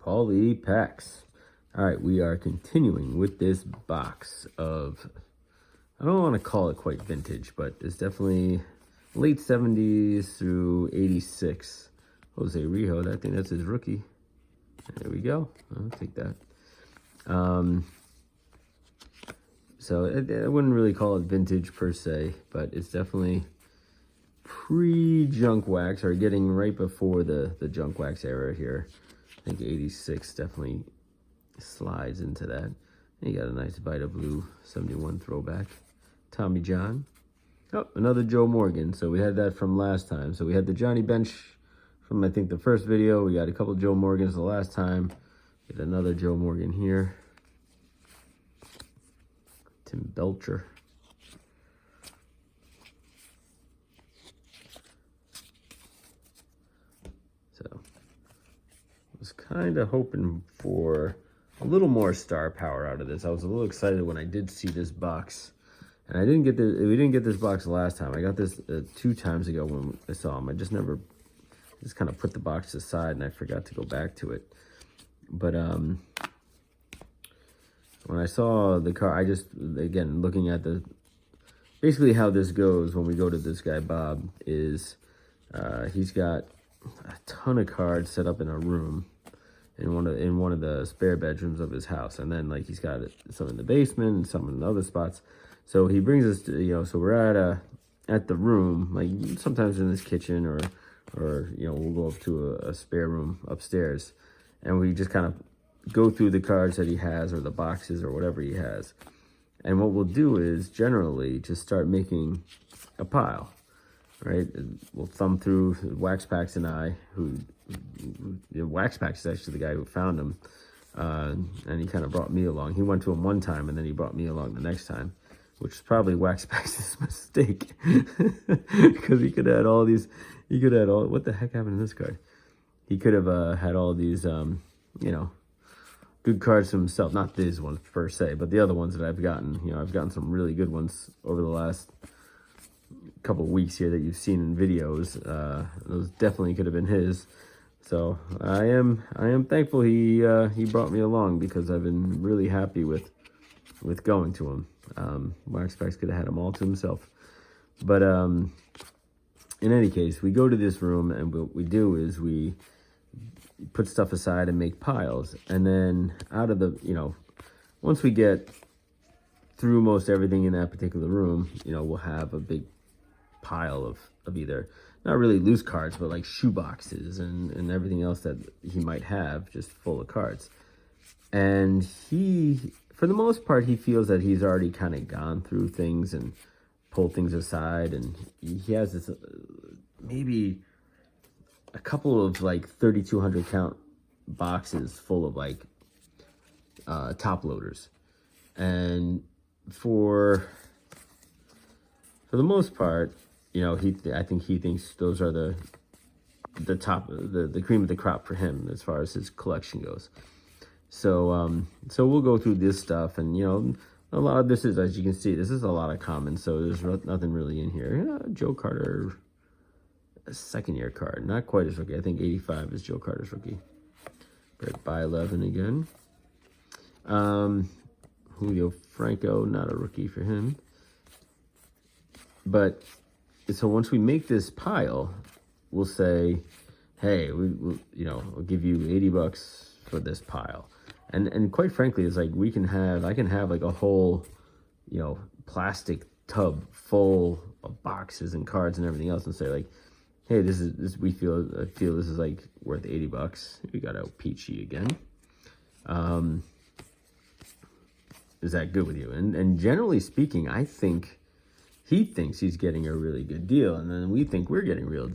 Poly packs. All right, we are continuing with this box of, I don't want to call it quite vintage, but it's definitely late 70s through 86. Jose Rijo, I think that's his rookie. There we go. I'll take that. So I wouldn't really call it vintage per se, but it's definitely pre-junk wax, or getting right before the junk wax era here. I think 86 definitely slides into that. And you got a nice Vita Blue 71 throwback. Tommy John. Oh, another Joe Morgan. So we had that from last time. So we had the Johnny Bench from, I think, the first video. We got a couple Joe Morgans the last time. Get another Joe Morgan here. Tim Belcher. So I was kind of hoping for a little more star power out of this. I was a little excited when I did see this box, and I didn't get this. We didn't get this box last time. I got this 2 times ago when I saw him. I just kind of put the box aside, and I forgot to go back to it. But when I saw the car, I just, again, looking at basically how this goes when we go to this guy Bob is he's got a ton of cards set up in a room in one of the spare bedrooms of his house, and then like he's got some in the basement and some in other spots. So he brings us to, so we're at the room, like sometimes in this kitchen, or we'll go up to a spare room upstairs, and we just kind of go through the cards that he has, or the boxes, or whatever he has. And what we'll do is generally just start making a pile, right? We'll thumb through Wax Packs and I, Wax Packs is actually the guy who found him. And he kind of brought me along. He went to him one time, and then he brought me along the next time, which is probably Wax Packs' mistake. Because he could have had all these, what the heck happened to this card? He could have had all these, good cards to himself. Not these ones per se, but the other ones that I've gotten. I've gotten some really good ones over the last couple of weeks here that you've seen in videos. Those definitely could have been his. So I am thankful he brought me along, because I've been really happy with going to him. Wax Packs could have had them all to himself. But in any case, we go to this room, and what we do is we put stuff aside and make piles. And then out of the, once we get through most everything in that particular room, we'll have a big pile of either, not really loose cards, but like shoe boxes and everything else that he might have, just full of cards. And he, for the most part, he feels that he's already kind of gone through things and pulled things aside. And he has this, maybe a couple of like 3,200 count boxes full of like top loaders. And for the most part, I think he thinks those are the top, the cream of the crop for him as far as his collection goes. So so we'll go through this stuff, and a lot of this is, as you can see, this is a lot of common, so there's nothing really in here. Joe Carter, a second-year card, not quite his rookie. I think 85 is Joe Carter's rookie. But by 11 again. Julio Franco, not a rookie for him. But so once we make this pile, we'll say, hey, we'll give you $80 for this pile. And quite frankly, it's like I can have like a whole, plastic tub full of boxes and cards and everything else, and say like, hey, I feel this is like worth $80. We got out Peachy again. Is that good with you? And generally speaking, I think he thinks he's getting a really good deal, and then we think we're getting a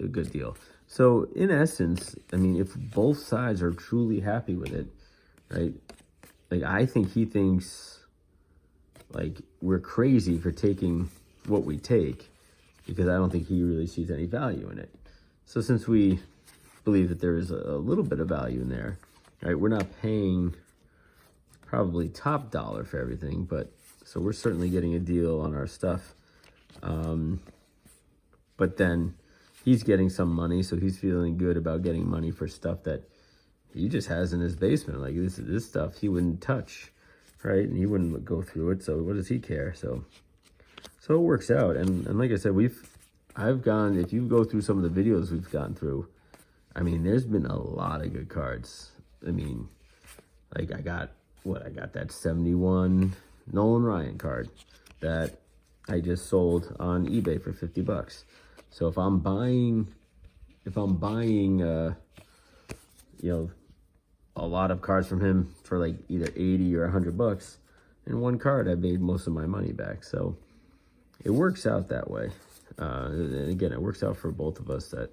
good deal. So in essence, I mean, if both sides are truly happy with it, right? Like, I think he thinks like we're crazy for taking what we take, because I don't think he really sees any value in it. So since we believe that there is a little bit of value in there, right? We're not paying probably top dollar for everything, but so we're certainly getting a deal on our stuff. But then he's getting some money, so he's feeling good about getting money for stuff that he just has in his basement. Like this stuff he wouldn't touch, right? And he wouldn't go through it. So what does he care? So it works out. And like I said, I've gone, if you go through some of the videos we've gone through, I mean, there's been a lot of good cards. I mean, like I got that 71 Nolan Ryan card that I just sold on eBay for $50. So if I'm buying, you know, a lot of cards from him for like either 80 or $100, in one card I made most of my money back. So it works out that way. And again, it works out for both of us that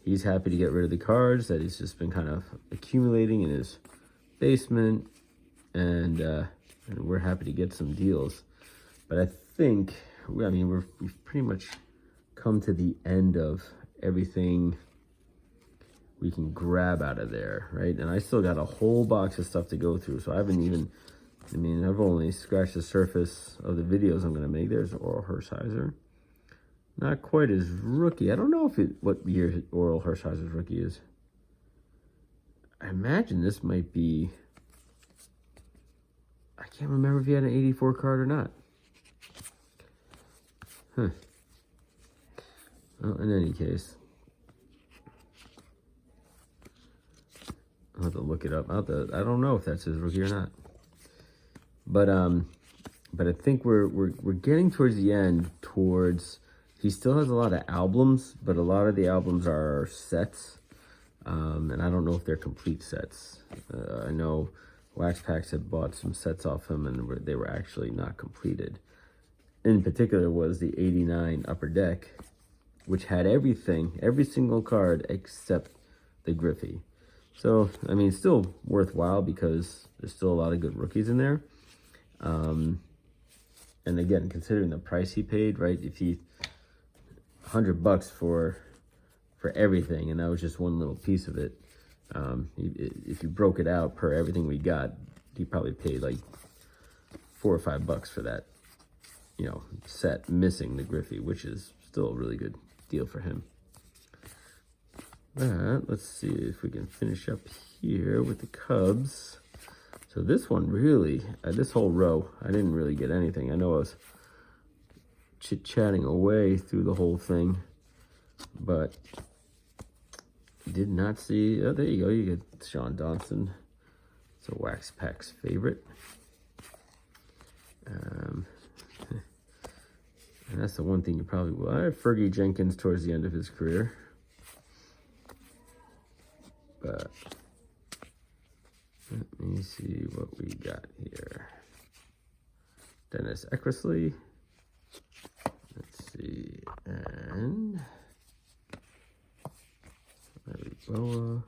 he's happy to get rid of the cards that he's just been kind of accumulating in his basement, and we're happy to get some deals. But I think, I mean, we've pretty much come to the end of everything we can grab out of there, right? And I still got a whole box of stuff to go through, so I haven't even, I mean, I've only scratched the surface of the videos I'm going to make. There's Oral Hershiser. Not quite as rookie. I don't know what year Oral Hershiser's rookie is. I imagine this might be, I can't remember if he had an 84 card or not. Huh. Well, in any case, I'll have to look it up. I don't know if that's his rookie or not. But I think we're getting towards the end. He still has a lot of albums, but a lot of the albums are sets, and I don't know if they're complete sets. I know Wax Packs had bought some sets off him, and they were actually not completed. In particular was the 89 Upper Deck, which had everything, every single card except the Griffey. So, I mean, still worthwhile because there's still a lot of good rookies in there. And again, considering the price he paid, right? If he $100 for everything, and that was just one little piece of it. If you broke it out per everything we got, he probably paid like $4 or $5 for that, you know, set missing the Griffey, which is still a really good deal for him. But let's see if we can finish up here with the Cubs. So this one really, this whole row, I didn't really get anything. I know I was chit-chatting away through the whole thing, but did not see, oh, there you go, you get Sean Dawson. It's a Wax Pack's favorite. And that's the one thing you probably will. I have Fergie Jenkins towards the end of his career. But let me see what we got here. Dennis Eckersley. Let's see. And Larry Boa.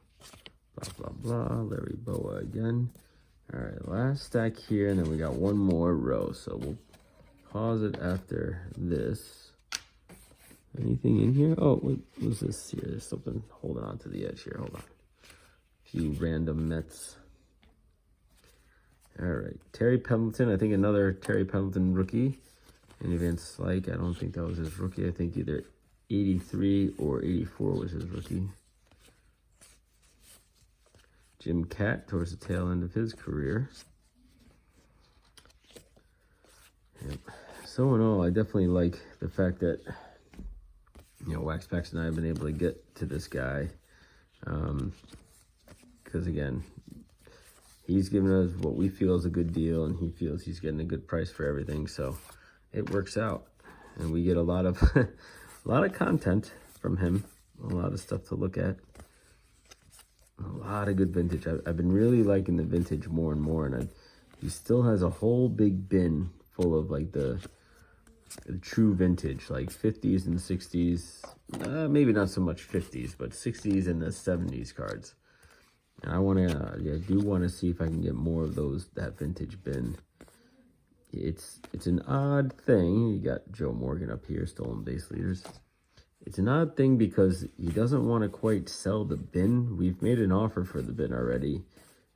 Blah, blah, blah. Larry Boa again. All right, last stack here, and then we got one more row. So we'll pause it after this. Anything in here? Oh, what was this here? There's something holding on to the edge here. Hold on. A few random Mets. All right, Terry Pendleton. I think another Terry Pendleton rookie. And Vince Like, I don't think that was his rookie. I think either 83 or 84 was his rookie. Jim Catt towards the tail end of his career. Yep. So in all, I definitely like the fact that, you know, Wax Packs and I have been able to get to this guy. Because again, he's given us what we feel is a good deal, and he feels he's getting a good price for everything. So it works out, and we get a lot of a lot of content from him, a lot of stuff to look at, a lot of good vintage. I've been really liking the vintage more and more, and he still has a whole big bin full of like the true vintage, like 50s and 60s, maybe not so much 50s, but 60s and the 70s cards. And I do want to see if I can get more of that vintage bin. It's an odd thing. You got Joe Morgan up here, stolen base leaders. It's an odd thing because he doesn't want to quite sell the bin. We've made an offer for the bin already,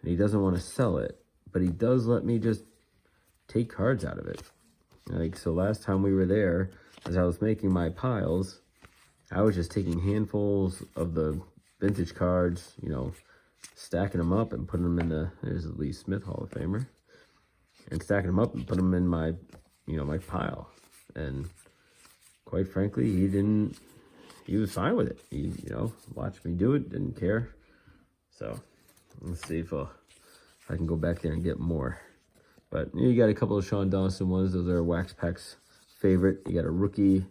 and he doesn't want to sell it, but he does let me just take cards out of it. Like, so last time we were there, as I was making my piles, I was just taking handfuls of the vintage cards, you know, stacking them up and putting them in there's the Lee Smith Hall of Famer, and stacking them up and putting them in my, my pile. And quite frankly, he was fine with it. He, watched me do it, didn't care. So let's see if I can go back there and get more. But you got a couple of Sean Dawson ones. Those are Wax Pack's favorite. You got a rookie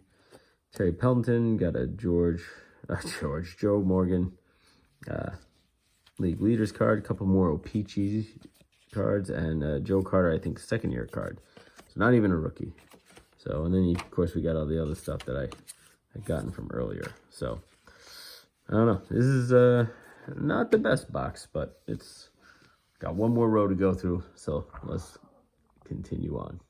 Terry Pelton. Got a Joe Morgan League Leaders card. A couple more O-Pee-Chee cards. And Joe Carter, I think, second year card. So not even a rookie. So, and then, of course, we got all the other stuff that I had gotten from earlier. So, I don't know. This is not the best box, but it's got one more row to go through. So, let's continue on.